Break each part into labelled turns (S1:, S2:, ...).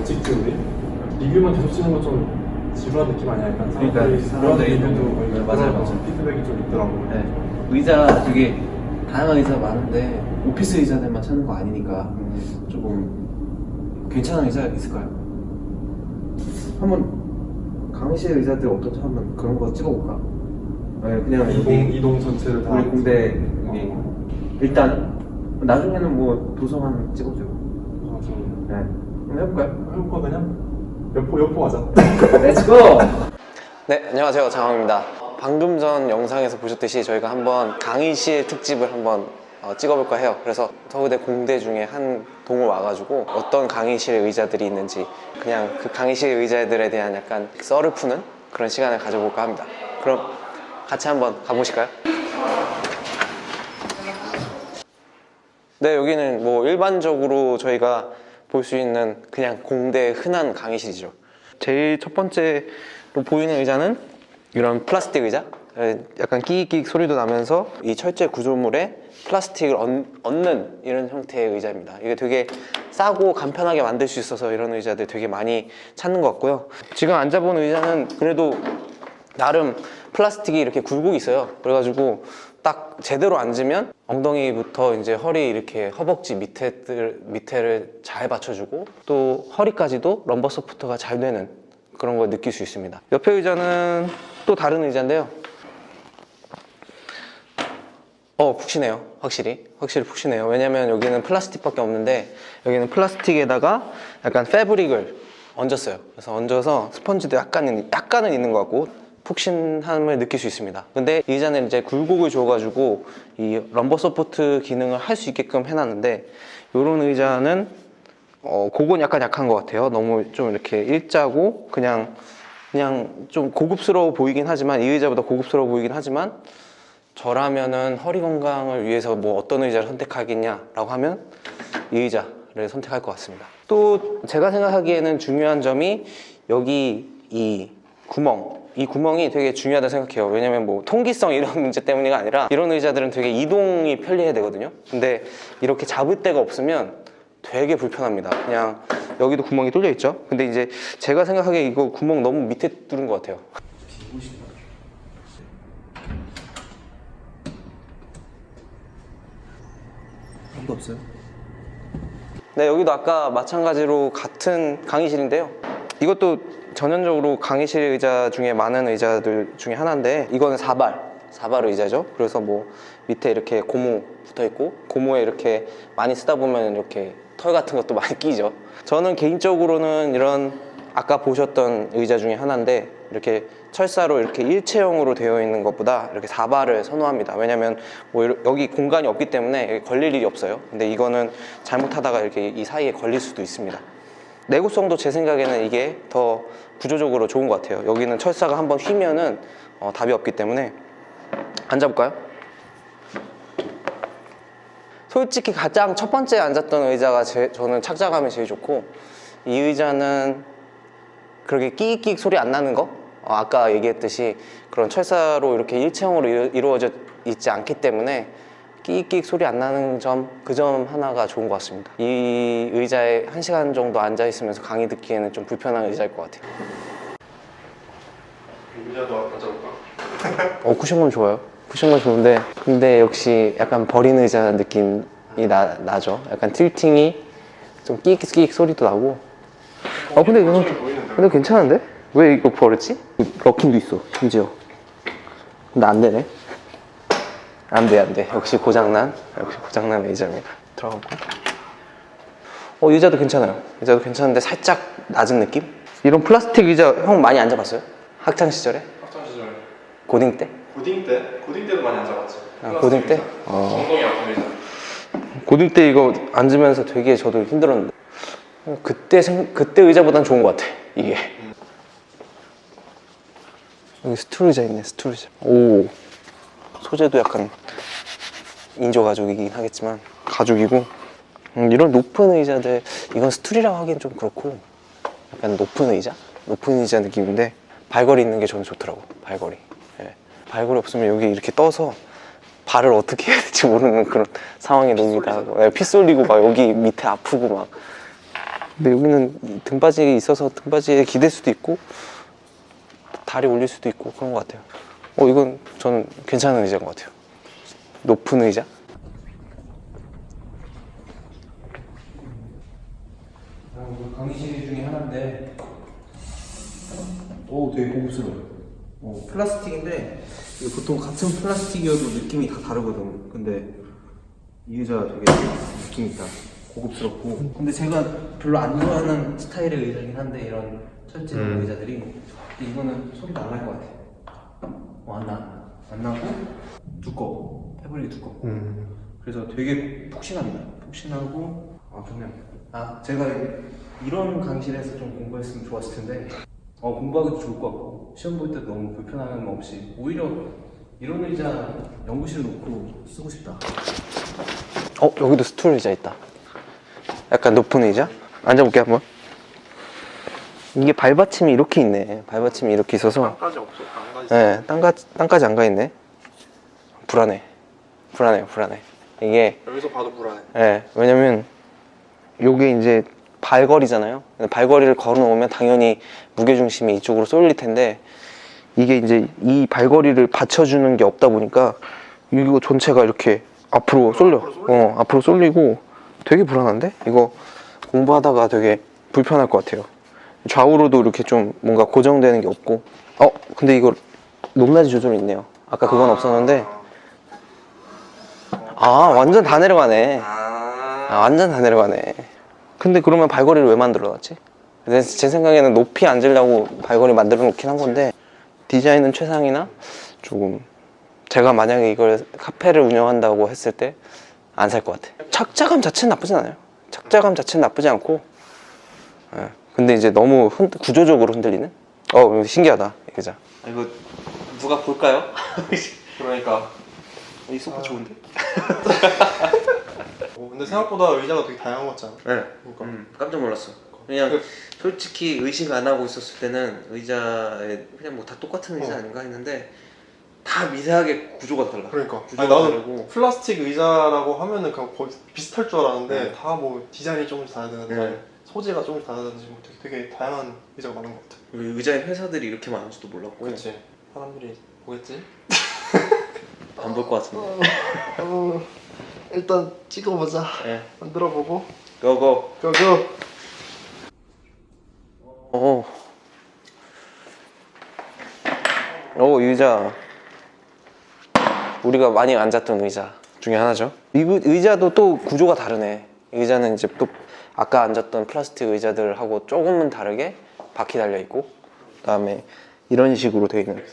S1: 뭐 찍지 우리? 리뷰만 계속 찍는 거 좀 지루한 느낌 아니야? 약간
S2: 사람들이
S1: 리뷰도
S2: 맞아요.
S1: 피드백이 좀 있더라고.
S2: 네. 의자 되게 다양한 의자 많은데 오피스 의자들만 찾는 거 아니니까 조금 괜찮은 의자 있을까요? 한번 강의실 의자들 어떤지 한번 그런 거 찍어볼까? 네, 그냥
S1: 이동 전체를 다
S2: 우리 공대 여기 일단 나중에는 뭐 도서관 찍어줘.
S1: 아, 좀
S2: 네. 한번 해볼까요?
S1: 해볼까 그냥? 여포 하자.
S2: 렛츠고! 네, 안녕하세요. 장황입니다. 방금 전 영상에서 보셨듯이 저희가 한번 강의실 특집을 한번 찍어볼까 해요. 그래서 서울대 공대 중에 한 동을 와가지고 어떤 강의실 의자들이 있는지 그냥 그 강의실 의자들에 대한 약간 썰을 푸는 그런 시간을 가져볼까 합니다. 그럼 같이 한번 가보실까요? 네, 여기는 뭐 일반적으로 저희가 볼 수 있는 그냥 공대 흔한 강의실이죠. 제일 첫 번째로 보이는 의자는 이런 플라스틱 의자, 약간 끼익끼익 소리도 나면서 이 철제 구조물에 플라스틱을 얹는 이런 형태의 의자입니다. 이게 되게 싸고 간편하게 만들 수 있어서 이런 의자들 되게 많이 찾는 것 같고요. 지금 앉아본 의자는 그래도 나름 플라스틱이 이렇게 굴곡이 있어요. 그래가지고 딱 제대로 앉으면 엉덩이부터 이제 허리 이렇게 허벅지 밑에를 잘 받쳐주고 또 허리까지도 럼버 서포터가 잘 되는 그런 걸 느낄 수 있습니다. 옆에 의자는 또 다른 의자인데요. 푹신해요. 확실히 푹신해요. 왜냐면 여기는 플라스틱밖에 없는데 여기는 플라스틱에다가 약간 패브릭을 얹었어요. 그래서 얹어서 스펀지도 약간은 있는 것 같고 푹신함을 느낄 수 있습니다. 근데 이 의자는 이제 굴곡을 줘가지고 이 럼버 서포트 기능을 할 수 있게끔 해놨는데 이런 의자는 그건 약간 약한 것 같아요. 너무 좀 이렇게 일자고 그냥 좀 고급스러워 보이긴 하지만 이 의자보다 고급스러워 보이긴 하지만 저라면은 허리 건강을 위해서 뭐 어떤 의자를 선택하겠냐라고 하면 이 의자를 선택할 것 같습니다. 또 제가 생각하기에는 중요한 점이 여기 이 구멍이 되게 중요하다고 생각해요. 왜냐면 뭐 통기성 이런 문제 때문이가 아니라 이런 의자들은 되게 이동이 편리해야 되거든요. 근데 이렇게 잡을 데가 없으면 되게 불편합니다. 그냥 여기도 구멍이 뚫려 있죠. 근데 이제 제가 생각하기에 이거 구멍 너무 밑에 뚫은 것 같아요. 아무도 없어요? 네, 여기도 아까 마찬가지로 같은 강의실인데요. 이것도 전형적으로 강의실 의자 중에 많은 의자들 중에 하나인데 이거는 사발 의자죠. 그래서 뭐 밑에 이렇게 고무 붙어 있고 고무에 이렇게 많이 쓰다 보면 이렇게 털 같은 것도 많이 끼죠. 저는 개인적으로는 이런 아까 보셨던 의자 중에 하나인데 이렇게 철사로 이렇게 일체형으로 되어 있는 것보다 이렇게 사발을 선호합니다. 왜냐면 뭐 여기 공간이 없기 때문에 걸릴 일이 없어요. 근데 이거는 잘못하다가 이렇게 이 사이에 걸릴 수도 있습니다. 내구성도 제 생각에는 이게 더 구조적으로 좋은 것 같아요. 여기는 철사가 한번 휘면은 답이 없기 때문에 앉아볼까요? 솔직히 가장 첫 번째 앉았던 의자가 저는 착자감이 제일 좋고 이 의자는 그렇게 끼익끼익 소리 안 나는 거? 아까 얘기했듯이 그런 철사로 이렇게 일체형으로 이루어져 있지 않기 때문에 끼익끼익 소리 안 나는 점, 그 점 하나가 좋은 것 같습니다. 이 의자에 1시간 정도 앉아 있으면서 강의 듣기에는 좀 불편한 의자일 것 같아요.
S1: 의자도 앉아볼까?
S2: 쿠션감 좋아요. 쿠션감 좋은데 근데 역시 약간 버린 의자 느낌이 나죠. 약간 틸팅이 좀 끼익끼익 소리도 나고 근데 이건 근데 괜찮은데? 왜 이거 버렸지? 럭킹도 있어 심지어. 근데 안 되네. 안 돼. 역시 고장난 의자입니다. 들어가고. 의자도 괜찮아요. 의자도 괜찮은데 살짝 낮은 느낌? 이런 플라스틱 의자 형 많이 앉아봤어요? 학창 시절에?
S1: 학창 시절.
S2: 고딩 때?
S1: 고딩 때도 많이 앉아봤지.
S2: 고딩 때?
S1: 엉덩이 아픈 의자.
S2: 고딩 때 이거 앉으면서 되게 저도 힘들었는데 그때 의자보단 좋은 것 같아 이게. 여기 스툴 의자 있네. 스툴 의자. 오, 소재도 약간 인조 가죽이긴 하겠지만 가죽이고 이런 높은 의자들 이건 스툴이라고 하기엔 좀 그렇고 약간 높은 의자 느낌인데 발걸이 있는 게 저는 좋더라고. 발걸이. 네. 발걸이 없으면 여기 이렇게 떠서 발을 어떻게 해야 될지 모르는 그런 상황이 놉니다. 피 쏠리고 막 여기 밑에 아프고 막 근데 여기는 등받이 있어서 등받이에 기댈 수도 있고 다리 올릴 수도 있고 그런 것 같아요. 이건 저는 괜찮은 의자인 것 같아요. 높은 의자. 강의실 중에 하나인데 되게 고급스러워요. 플라스틱인데 이게 보통 같은 플라스틱이어도 느낌이 다 다르거든. 근데 이 의자 되게 느낌 있다. 고급스럽고. 근데 제가 별로 안 좋아하는 스타일의 의자긴 한데 이런 철제 의자들이. 근데 이거는 소리가 안 날 것 같아. 안 나. 안 나고 두꺼워. 패브릭이 두껍고. 그래서 되게 푹신합니다. 푹신하고 좋네요. 제가 이런 강의실에서 좀 공부했으면 좋았을 텐데 공부하기도 좋을 것 같고 시험 볼 때도 너무 불편함 없이 오히려 이런 의자 연구실에 놓고 쓰고 싶다. 여기도 스툴 의자 있다. 약간 높은 의자? 앉아볼게 한번. 이게 발받침이 이렇게 있네. 발받침이 이렇게 있어서
S1: 땅까지 없어. 땅까지.
S2: 네, 땅까지 안 가 있네. 불안해. 이게
S1: 여기서 봐도 불안해.
S2: 네, 왜냐면 요게 이제 발걸이잖아요. 발걸이를 걸어 놓으면 당연히 무게중심이 이쪽으로 쏠릴 텐데 이게 이제 이 발걸이를 받쳐주는 게 없다 보니까 이거 전체가 이렇게 앞으로 쏠려. 앞으로 쏠리고 되게 불안한데? 이거 공부하다가 되게 불편할 것 같아요. 좌우로도 이렇게 좀 뭔가 고정되는 게 없고. 근데 이거 높낮이 조절이 있네요. 아까 그건 없었는데. 완전 다 내려가네. 완전 다 내려가네. 근데 그러면 발걸이를 왜 만들어 놨지? 제 생각에는 높이 앉으려고 발걸이 만들어 놓긴 한 건데 디자인은 최상이나 조금 제가 만약에 이걸 카페를 운영한다고 했을 때 안 살 것 같아. 착자감 자체는 나쁘진 않아요. 착자감 자체는 나쁘지 않고 근데 이제 너무 구조적으로 흔들리는? 이거 신기하다 이 의자. 이거 누가 볼까요?
S1: 그러니까
S2: 이 소파 좋은데?
S1: 근데 생각보다 의자가 되게 다양한 것 같잖아.
S2: 네.
S1: 그러니까.
S2: 깜짝 놀랐어. 그냥 솔직히 의식 안 하고 있었을 때는 의자에 그냥 뭐 다 똑같은 의자 아닌가 했는데 다 미세하게 구조가 달라.
S1: 그러니까.
S2: 구조가
S1: 나도
S2: 다르고.
S1: 플라스틱 의자라고 하면은 그냥 거의 비슷할 줄 알았는데
S2: 네.
S1: 다 뭐 디자인이 조금씩 다르든지
S2: 네.
S1: 소재가 조금씩 다르든지 뭐 되게 다양한 의자가 많은 것 같아.
S2: 의자의 회사들이 이렇게 많은지도 몰랐고.
S1: 그렇지. 사람들이 보겠지?
S2: 안 볼 것 같은데.
S1: 일단 찍어보자.
S2: 네.
S1: 만들어보고.
S2: 고고. 이 의자 우리가 많이 앉았던 의자 중에 하나죠. 이 의자도 또 구조가 다르네. 의자는 이제 또 아까 앉았던 플라스틱 의자들하고 조금은 다르게 바퀴 달려 있고 그다음에 이런 식으로 돼 있는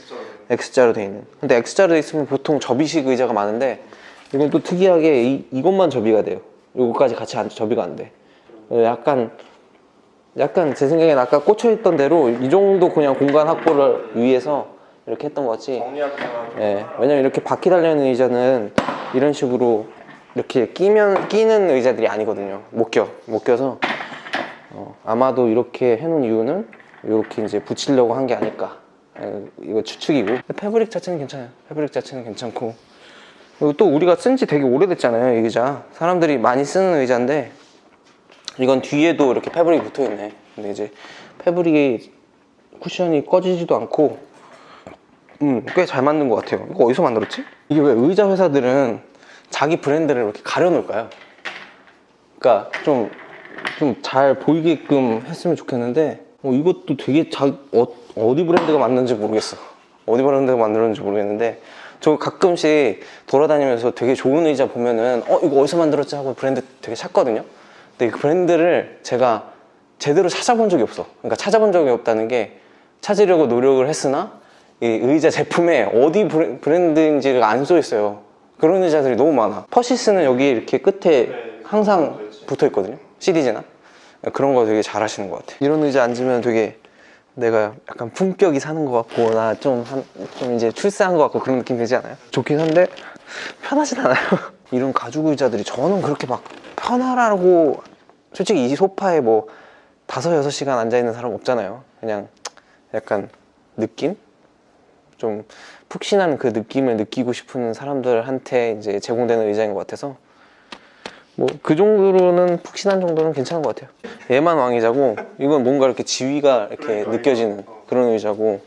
S2: X자로 돼 있는. 근데 X자로 돼 있으면 보통 접이식 의자가 많은데 이건 또 특이하게 이것만 접이가 돼요. 요거까지 같이 접이가 안 돼. 약간 제 생각엔 아까 꽂혀있던 대로 이 정도 그냥 공간 확보를 위해서 이렇게 했던 것 같지. 왜냐면 이렇게 바퀴 달려있는 의자는 이런 식으로 이렇게 끼는 의자들이 아니거든요. 못 껴서 아마도 이렇게 해놓은 이유는 이렇게 이제 붙이려고 한 게 아닐까. 이거 추측이고. 패브릭 자체는 괜찮아요. 패브릭 자체는 괜찮고. 그리고 또 우리가 쓴 지 되게 오래됐잖아요. 이 의자 사람들이 많이 쓰는 의자인데 이건 뒤에도 이렇게 패브릭이 붙어있네. 근데 이제 패브릭이 쿠션이 꺼지지도 않고 꽤 잘 만든 것 같아요. 이거 어디서 만들었지? 이게 왜 의자 회사들은 자기 브랜드를 이렇게 가려놓을까요? 그러니까 좀 잘 보이게끔 했으면 좋겠는데 이것도 되게 어디 브랜드가 만드는지 모르겠어. 어디 브랜드가 만들었는지 모르겠는데 저 가끔씩 돌아다니면서 되게 좋은 의자 보면은 이거 어디서 만들었지 하고 브랜드 되게 찾거든요. 근데 그 브랜드를 제가 제대로 찾아본 적이 없어. 그러니까 찾아본 적이 없다는 게 찾으려고 노력을 했으나 이 의자 제품에 어디 브랜드인지가 안 써 있어요. 그런 의자들이 너무 많아. 퍼시스는 여기 이렇게 끝에 항상 붙어 있거든요. 시리즈나 그런 거 되게 잘 하시는 것 같아. 이런 의자 앉으면 되게 내가 약간 품격이 사는 것 같고 나 좀 이제 출세한 것 같고 그런 느낌 들지 않아요? 좋긴 한데 편하진 않아요. 이런 가죽 의자들이 저는 그렇게 막 편하라고 솔직히 이 소파에 뭐 5-6시간 앉아있는 사람 없잖아요. 그냥 약간 느낌? 좀 푹신한 그 느낌을 느끼고 싶은 사람들한테 이제 제공되는 의자인 것 같아서 뭐 그 정도로는 푹신한 정도는 괜찮은 것 같아요. 얘만 왕의자고 이건 뭔가 이렇게 지위가 이렇게 느껴지는 그런 의자고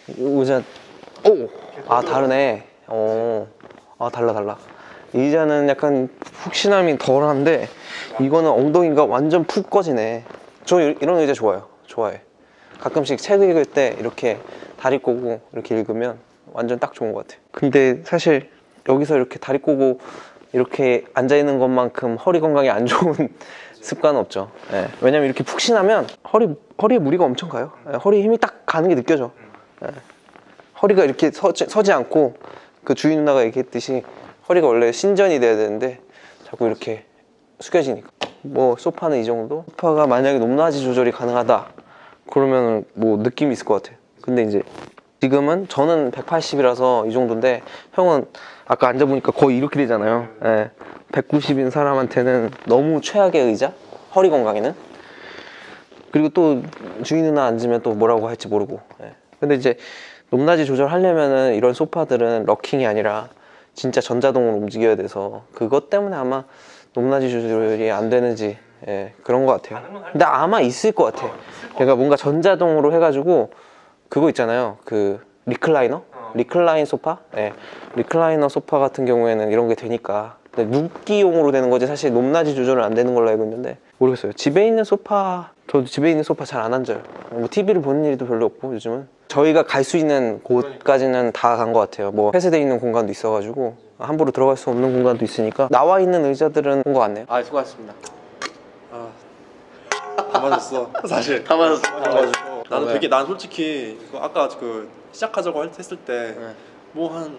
S2: 이 의자 아 다르네. 아 달라. 이 의자는 약간 푹신함이 덜한데 이거는 엉덩이가 완전 푹 꺼지네. 저 이런 의자 좋아해. 가끔씩 책 읽을 때 이렇게 다리 꼬고 이렇게 읽으면 완전 딱 좋은 것 같아요. 근데 사실 여기서 이렇게 다리 꼬고 이렇게 앉아있는 것만큼 허리 건강에 안 좋은 습관은 없죠. 예. 왜냐면 이렇게 푹신하면 허리에 무리가 엄청 가요. 예. 허리에 힘이 딱 가는 게 느껴져. 예. 허리가 이렇게 서지 않고 그 주인 누나가 얘기했듯이 허리가 원래 신전이 돼야 되는데 자꾸 이렇게 숙여지니까. 뭐 소파는 이 정도? 소파가 만약에 높낮이 조절이 가능하다 그러면 뭐 느낌이 있을 것 같아요. 근데 이제 지금은 저는 180이라서 이 정도인데 형은 아까 앉아보니까 거의 이렇게 되잖아요. 예. 190인 사람한테는 너무 최악의 의자? 허리 건강에는. 그리고 또 주인 누나 앉으면 또 뭐라고 할지 모르고. 예. 근데 이제 높낮이 조절하려면은 이런 소파들은 럭킹이 아니라 진짜 전자동으로 움직여야 돼서 그것 때문에 아마 높낮이 조절이 안 되는지 그런 것 같아요. 근데 아마 있을 것 같아. 그러니까 뭔가 전자동으로 해가지고 그거 있잖아요. 그 리클라인 소파? 리클라이너 소파 같은 경우에는 이런 게 되니까. 근데 눕기용으로 되는 거지 사실 높낮이 조절은 안 되는 걸로 알고 있는데 모르겠어요. 집에 있는 소파, 저도 집에 있는 소파 잘 안 앉아요. 뭐 TV를 보는 일도 별로 없고 요즘은 저희가 갈 수 있는 곳까지는 다 간 것 같아요. 뭐 폐쇄되어 있는 공간도 있어가지고 함부로 들어갈 수 없는 공간도 있으니까 나와 있는 의자들은 온 것 같네요. 아 수고하셨습니다.
S3: 다 맞았어. 사실
S2: 다 맞았어.
S3: 나는 되게 난 솔직히 아까 그 시작하자고 했을 때 뭐 한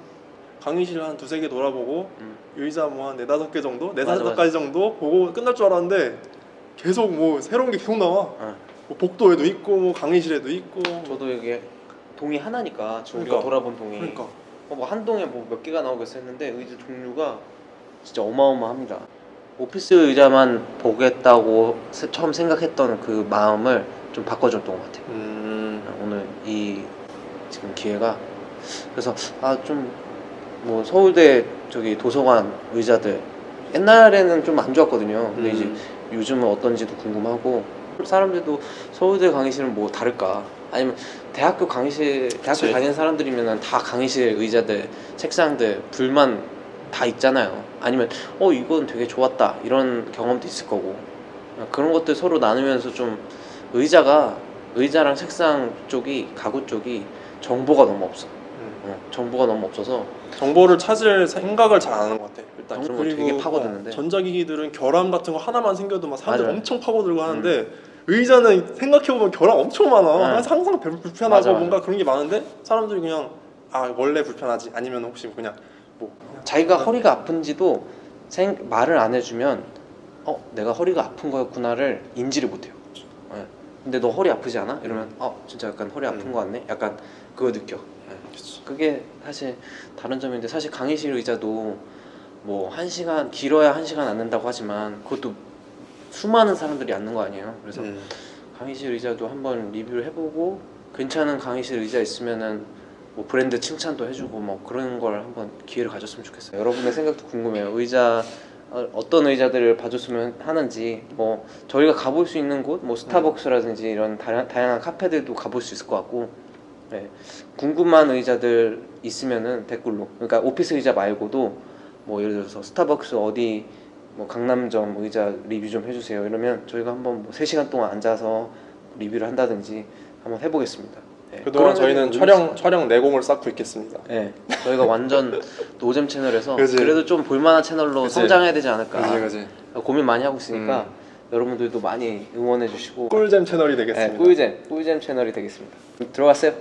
S3: 강의실 한 두세 개 돌아보고 의자 뭐 한 네다섯 개 정도? 네다섯 가지 정도 보고 끝날 줄 알았는데 계속 뭐 새로운 게 계속 나와. 뭐 복도에도 있고 뭐 강의실에도 있고.
S2: 저도 이게 동이 하나니까 지금
S3: 그러니까.
S2: 우리가 돌아본 동이
S3: 그러니까
S2: 뭐 한 동에 뭐 몇 개가 나오겠어 했는데 의자 종류가 진짜 어마어마합니다. 오피스 의자만 보겠다고 처음 생각했던 그 마음을 좀 바꿔줬던 것 같아요. 오늘 이 지금 기회가 그래서 좀 뭐 서울대 저기 도서관 의자들 옛날에는 좀 안 좋았거든요. 근데 이제 요즘은 어떤지도 궁금하고 사람들도 서울대 강의실은 뭐 다를까? 아니면 대학교
S3: 그치.
S2: 다니는 사람들이면 다 강의실 의자들, 책상들 불만 다 있잖아요. 아니면 이건 되게 좋았다 이런 경험도 있을 거고 그런 것들 서로 나누면서 좀 의자랑 책상 쪽이 가구 쪽이 정보가 너무 없어. 정보가 너무 없어서
S3: 정보를 찾을 생각을 잘 안 하는 것 같아. 일단
S2: 그런 거 되게 파고드는데
S3: 전자기기들은 결함 같은 거 하나만 생겨도 막 사람들
S2: 맞아요.
S3: 엄청 파고들고 하는데 의자는 생각해보면 결함 엄청 많아. 항상 불편하고
S2: 맞아.
S3: 뭔가 그런 게 많은데 사람들이 그냥 원래 불편하지 아니면 혹시 그냥 뭐
S2: 자기가 허리가 아픈지도 말을 안 해주면 내가 허리가 아픈 거였구나를 인지를 못해요. 근데 너 허리 아프지 않아? 이러면 진짜 약간 허리 아픈 거 같네? 약간 그거 느껴. 그게 사실 다른 점인데 사실 강의실 의자도 뭐 1시간 길어야 1시간 앉는다고 하지만 그것도 수많은 사람들이 앉는 거 아니에요. 그래서 강의실 의자도 한번 리뷰를 해보고 괜찮은 강의실 의자 있으면은 뭐 브랜드 칭찬도 해주고 뭐 그런 걸 한번 기회를 가졌으면 좋겠어요. 여러분의 생각도 궁금해요. 어떤 의자들을 봐줬으면 하는지 뭐 저희가 가볼 수 있는 곳 뭐 스타벅스라든지 이런 다양한 카페들도 가볼 수 있을 것 같고 궁금한 의자들 있으면은 댓글로 그러니까 오피스 의자 말고도 뭐 예를 들어서 스타벅스 어디 뭐 강남점 의자 리뷰 좀 해주세요 이러면 저희가 한번 뭐 3시간 동안 앉아서 리뷰를 한다든지 한번 해보겠습니다.
S3: 그동안 저희는 촬영 내공을 쌓고 있겠습니다.
S2: 저희가 완전 노잼 채널에서
S3: 그치.
S2: 그래도 좀 볼만한 채널로
S3: 그치.
S2: 성장해야 되지 않을까
S3: 그지.
S2: 고민 많이 하고 있으니까 여러분들도 많이 응원해 주시고
S3: 꿀잼 채널이 되겠습니다.
S2: 꿀잼 채널이 되겠습니다. 들어갔어요?